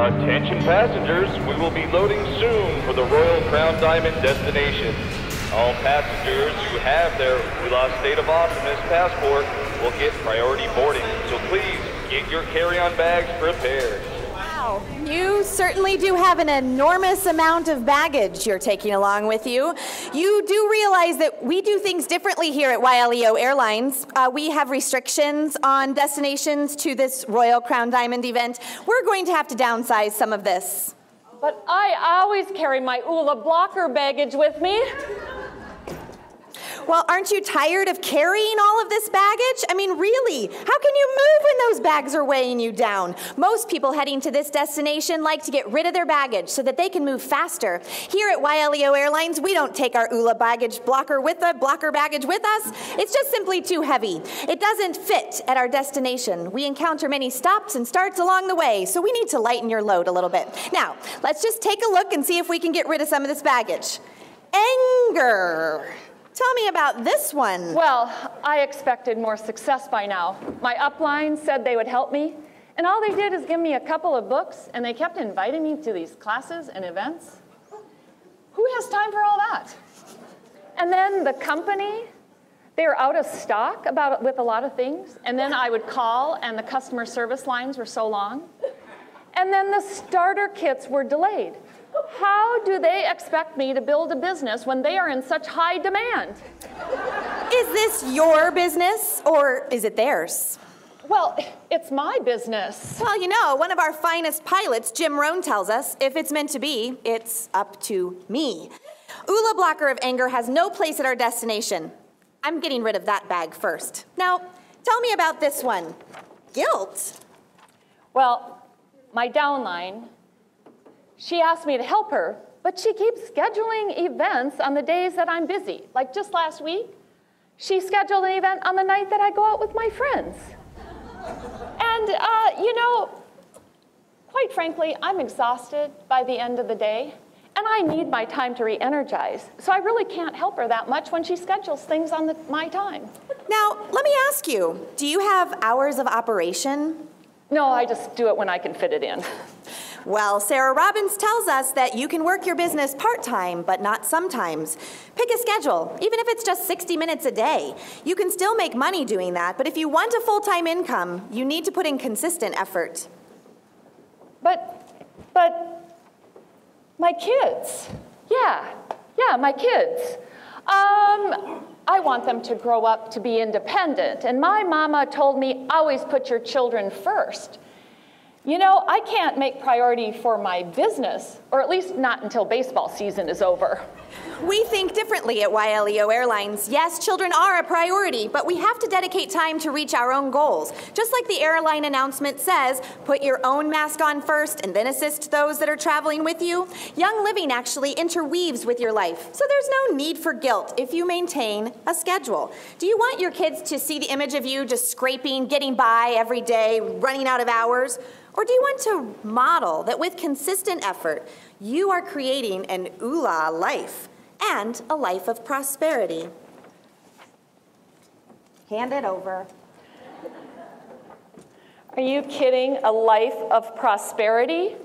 Attention passengers, we will be loading soon for the Royal Crown Diamond destination. All passengers who have their YLEO State of Awesomeness passport will get priority boarding, so please get your carry-on bags prepared. Wow, you certainly do have an enormous amount of baggage you're taking along with you. You do realize that we do things differently here at YLEO Airlines. We have restrictions on destinations to this Royal Crown Diamond event. We're going to have to downsize some of this. But I always carry my ULA blocker baggage with me. Well, aren't you tired of carrying all of this baggage? I mean, really, how can you move when those bags are weighing you down? Most people heading to this destination like to get rid of their baggage so that they can move faster. Here at YLEO Airlines, we don't take our ULA blocker baggage with us. It's just simply too heavy. It doesn't fit at our destination. We encounter many stops and starts along the way, so we need to lighten your load a little bit. Now, let's just take a look and see if we can get rid of some of this baggage. Anger. Tell me about this one. Well, I expected more success by now. My upline said they would help me, and all they did is give me a couple of books, and they kept inviting me to these classes and events. Who has time for all that? And then the company, they were out of stock with a lot of things, and then I would call, and the customer service lines were so long. And then the starter kits were delayed. How do they expect me to build a business when they are in such high demand? Is this your business, or is it theirs? Well, it's my business. Well, you know, one of our finest pilots, Jim Rohn, tells us, if it's meant to be, it's up to me. ULA blocker of anger has no place at our destination. I'm getting rid of that bag first. Now, tell me about this one. Guilt. Well, my downline, she asked me to help her, but she keeps scheduling events on the days that I'm busy. Like just last week, she scheduled an event on the night that I go out with my friends. And, you know, quite frankly, I'm exhausted by the end of the day, and I need my time to re-energize. So I really can't help her that much when she schedules things on my time. Now, let me ask you, do you have hours of operation? No, I just do it when I can fit it in. Well, Sarah Robbins tells us that you can work your business part-time, but not sometimes. Pick a schedule, even if it's just 60 minutes a day. You can still make money doing that, but if you want a full-time income, you need to put in consistent effort. But my kids, yeah, my kids. I want them to grow up to be independent, and my mama told me, always put your children first. You know, I can't make priority for my business, or at least not until baseball season is over. We think differently at YLEO Airlines. Yes, children are a priority, but we have to dedicate time to reach our own goals. Just like the airline announcement says, put your own mask on first and then assist those that are traveling with you. Young Living actually interweaves with your life, so there's no need for guilt if you maintain a schedule. Do you want your kids to see the image of you just scraping, getting by every day, running out of hours? Or do you want to model that with consistent effort, you are creating an ULA life and a life of prosperity? Hand it over. Are you kidding? A life of prosperity?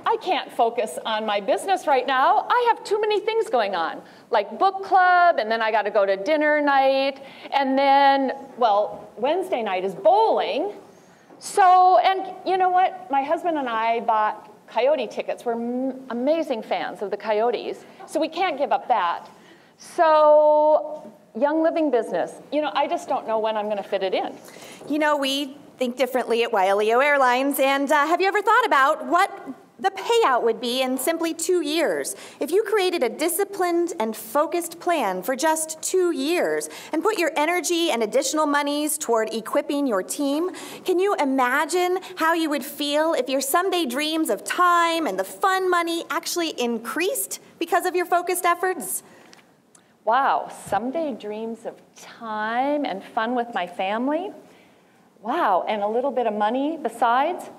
I can't focus on my business right now. I have too many things going on, like book club, and then I got to go to dinner night, and then, well, Wednesday night is bowling. So, and you know what? My husband and I bought Coyote tickets. We're amazing fans of the Coyotes, so we can't give up that. So, Young Living business. You know, I just don't know when I'm going to fit it in. You know, we think differently at YLEO Airlines, and have you ever thought about what the payout would be in simply 2 years? If you created a disciplined and focused plan for just 2 years and put your energy and additional monies toward equipping your team, can you imagine how you would feel if your someday dreams of time and the fun money actually increased because of your focused efforts? Wow, someday dreams of time and fun with my family. Wow, and a little bit of money besides.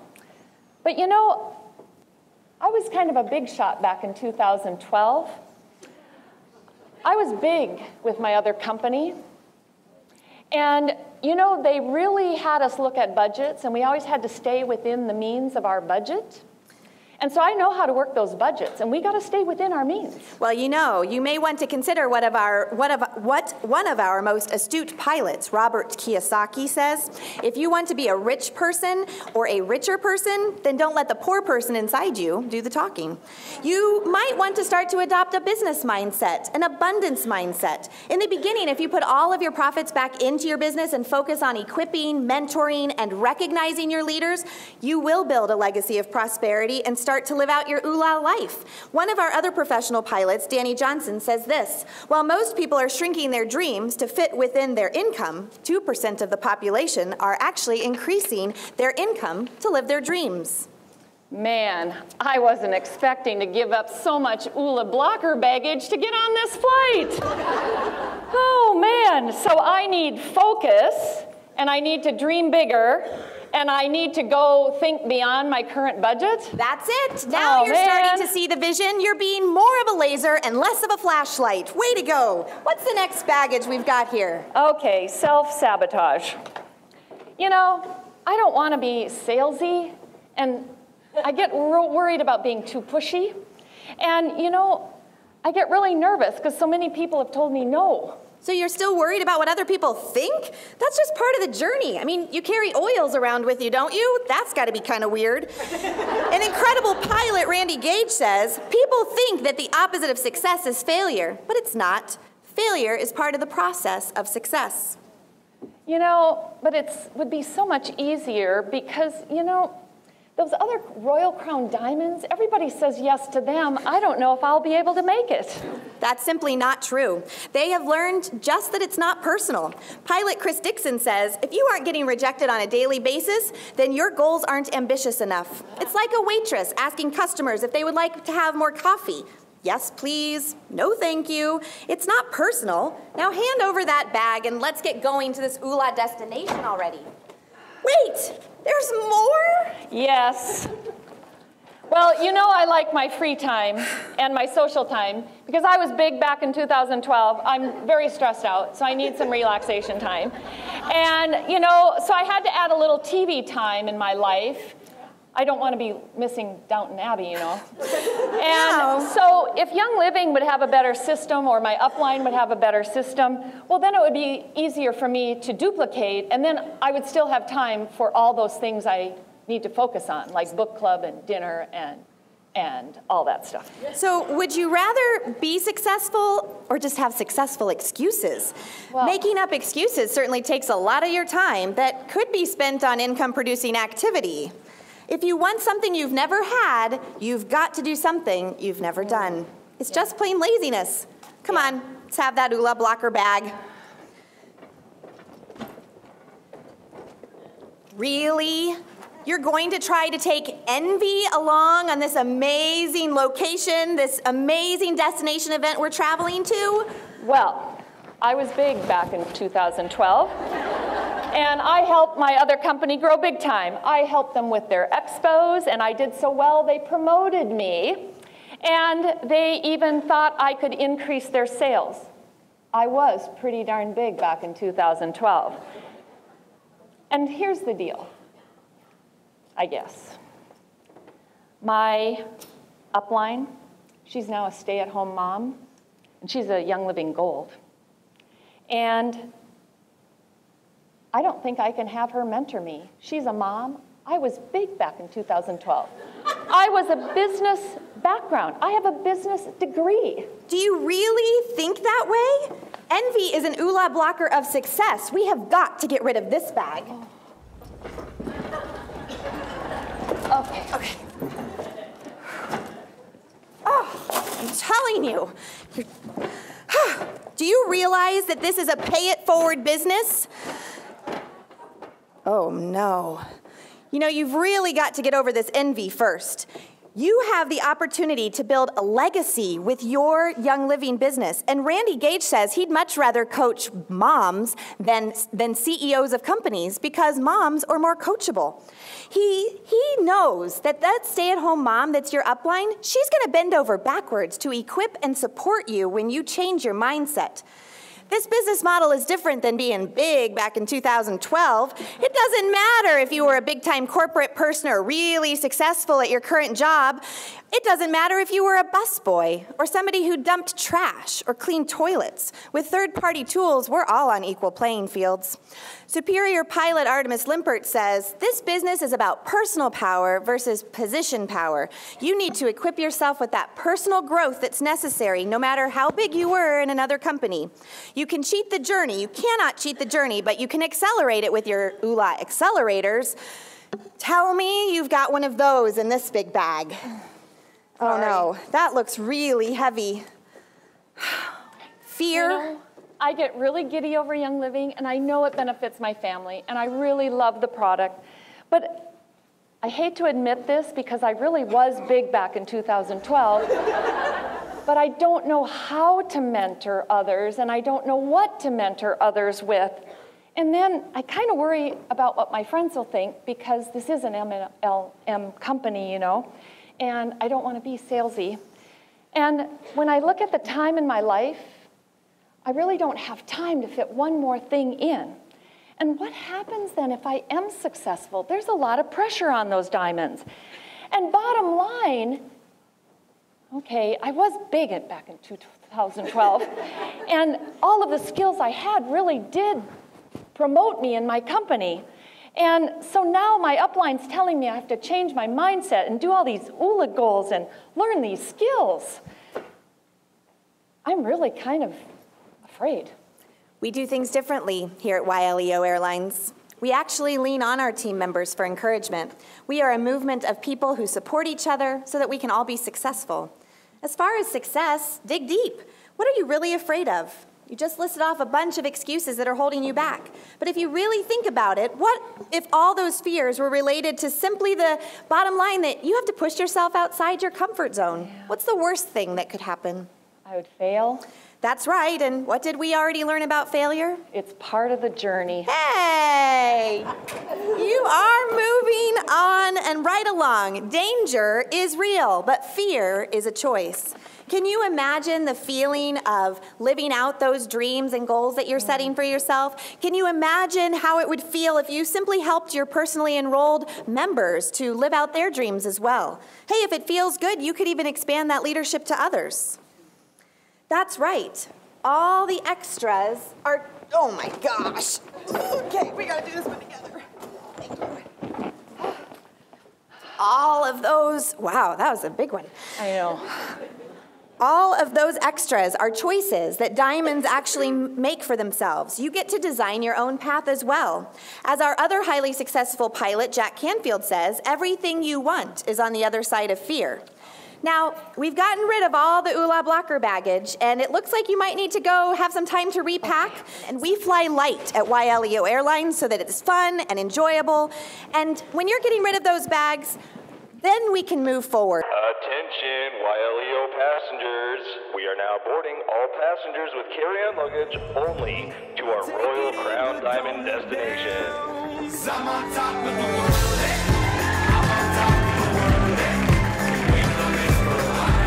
But you know, I was kind of a big shot back in 2012. I was big with my other company. And you know, they really had us look at budgets, and we always had to stay within the means of our budget. And so I know how to work those budgets, and we got to stay within our means. Well, you know, you may want to consider what one of our most astute pilots, Robert Kiyosaki, says. If you want to be a rich person or a richer person, then don't let the poor person inside you do the talking. You might want to start to adopt a business mindset, an abundance mindset. In the beginning, if you put all of your profits back into your business and focus on equipping, mentoring, and recognizing your leaders, you will build a legacy of prosperity and start to live out your ooh-la life. One of our other professional pilots, Danny Johnson, says this: while most people are shrinking their dreams to fit within their income, 2% of the population are actually increasing their income to live their dreams. Man, I wasn't expecting to give up so much ooh-la blocker baggage to get on this flight. Oh man, so I need focus, and I need to dream bigger, and I need to go think beyond my current budget? That's it. Now you're starting to see the vision. You're being more of a laser and less of a flashlight. Way to go. What's the next baggage we've got here? Okay, self-sabotage. You know, I don't want to be salesy, and I get real worried about being too pushy. And, you know, I get really nervous because so many people have told me no. So you're still worried about what other people think? That's just part of the journey. I mean, you carry oils around with you, don't you? That's got to be kind of weird. An incredible pilot, Randy Gage, says, people think that the opposite of success is failure, but it's not. Failure is part of the process of success. You know, but it would be so much easier because, you know, those other Royal Crown diamonds, everybody says yes to them. I don't know if I'll be able to make it. That's simply not true. They have learned just that it's not personal. Pilot Chris Dixon says, if you aren't getting rejected on a daily basis, then your goals aren't ambitious enough. It's like a waitress asking customers if they would like to have more coffee. Yes, please. No, thank you. It's not personal. Now hand over that bag and let's get going to this ooh-la destination already. Wait, there's more? Yes. Well, you know I like my free time and my social time because I was big back in 2012. I'm very stressed out, so I need some relaxation time. And, you know, so I had to add a little TV time in my life. I don't want to be missing Downton Abbey, you know. And so if Young Living would have a better system or my upline would have a better system, well, then it would be easier for me to duplicate, and then I would still have time for all those things I need to focus on, like book club and dinner and all that stuff. So would you rather be successful or just have successful excuses? Well, making up excuses certainly takes a lot of your time that could be spent on income-producing activity. If you want something you've never had, you've got to do something you've never done. It's just plain laziness. Come on, let's have that ooh-la blocker bag. Really? You're going to try to take envy along on this amazing location, this amazing destination event we're traveling to? Well, I was big back in 2012. And I helped my other company grow big time. I helped them with their expos, and I did so well they promoted me. And they even thought I could increase their sales. I was pretty darn big back in 2012. And here's the deal, I guess. My upline, she's now a stay-at-home mom, and she's a Young Living Gold. And I don't think I can have her mentor me. She's a mom. I was big back in 2012. I was a business background. I have a business degree. Do you really think that way? Envy is an ooh-la blocker of success. We have got to get rid of this bag. Okay. Oh, I'm telling you. Do you realize that this is a pay-it-forward business? Oh, no. You know, you've really got to get over this envy first. You have the opportunity to build a legacy with your Young Living business. And Randy Gage says he'd much rather coach moms than CEOs of companies because moms are more coachable. He knows that stay-at-home mom that's your upline, she's going to bend over backwards to equip and support you when you change your mindset. This business model is different than being big back in 2012. It doesn't matter if you were a big-time corporate person or really successful at your current job. It doesn't matter if you were a busboy or somebody who dumped trash or cleaned toilets. With third-party tools, we're all on equal playing fields. Superior pilot Artemis Limpert says, this business is about personal power versus position power. You need to equip yourself with that personal growth that's necessary, no matter how big you were in another company. You can cheat the journey. You cannot cheat the journey, but you can accelerate it with your ULA accelerators. Tell me you've got one of those in this big bag. Oh no, that looks really heavy. Fear. You know, I get really giddy over Young Living, and I know it benefits my family, and I really love the product. But I hate to admit this because I really was big back in 2012, but I don't know how to mentor others, and I don't know what to mentor others with. And then I kind of worry about what my friends will think because this is an MLM company, you know, and I don't want to be salesy. And when I look at the time in my life, I really don't have time to fit one more thing in. And what happens then if I am successful? There's a lot of pressure on those diamonds. And bottom line, okay, I was big back in 2012, and all of the skills I had really did promote me in my company. And so now my upline's telling me I have to change my mindset and do all these ULA goals and learn these skills. I'm really kind of afraid. We do things differently here at YLEO Airlines. We actually lean on our team members for encouragement. We are a movement of people who support each other so that we can all be successful. As far as success, dig deep. What are you really afraid of? You just listed off a bunch of excuses that are holding you back. But if you really think about it, what if all those fears were related to simply the bottom line that you have to push yourself outside your comfort zone? Yeah. What's the worst thing that could happen? I would fail. That's right, and what did we already learn about failure? It's part of the journey. Hey! You are moving on and right along. Danger is real, but fear is a choice. Can you imagine the feeling of living out those dreams and goals that you're setting for yourself? Can you imagine how it would feel if you simply helped your personally enrolled members to live out their dreams as well? Hey, if it feels good, you could even expand that leadership to others. That's right. All the extras are, oh my gosh. Okay, we gotta do this one together. Thank you. All of those, wow, that was a big one. I know. All of those extras are choices that diamonds actually make for themselves. You get to design your own path as well. As our other highly successful pilot, Jack Canfield, says, everything you want is on the other side of fear. Now, we've gotten rid of all the ULA blocker baggage, and it looks like you might need to go have some time to repack. And we fly light at YLEO Airlines so that it's fun and enjoyable. And when you're getting rid of those bags, then we can move forward. Attention, YLEO passengers. We are now boarding all passengers with carry-on luggage only to our Royal Crown Diamond destination. I'm on top of the world. I'm on top of the world. We've done this for a while.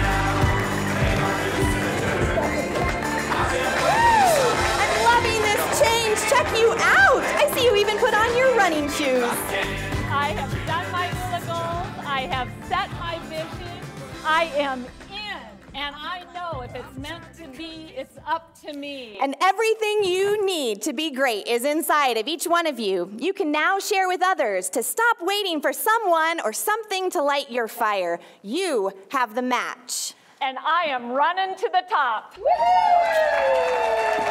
I'm loving this change. Check you out. I see you even put on your running shoes. I have done my ULA goals. I have set my vision. I am in, and I know if it's meant to be, it's up to me. And everything you need to be great is inside of each one of you. You can now share with others to stop waiting for someone or something to light your fire. You have the match. And I am running to the top. Woo-hoo!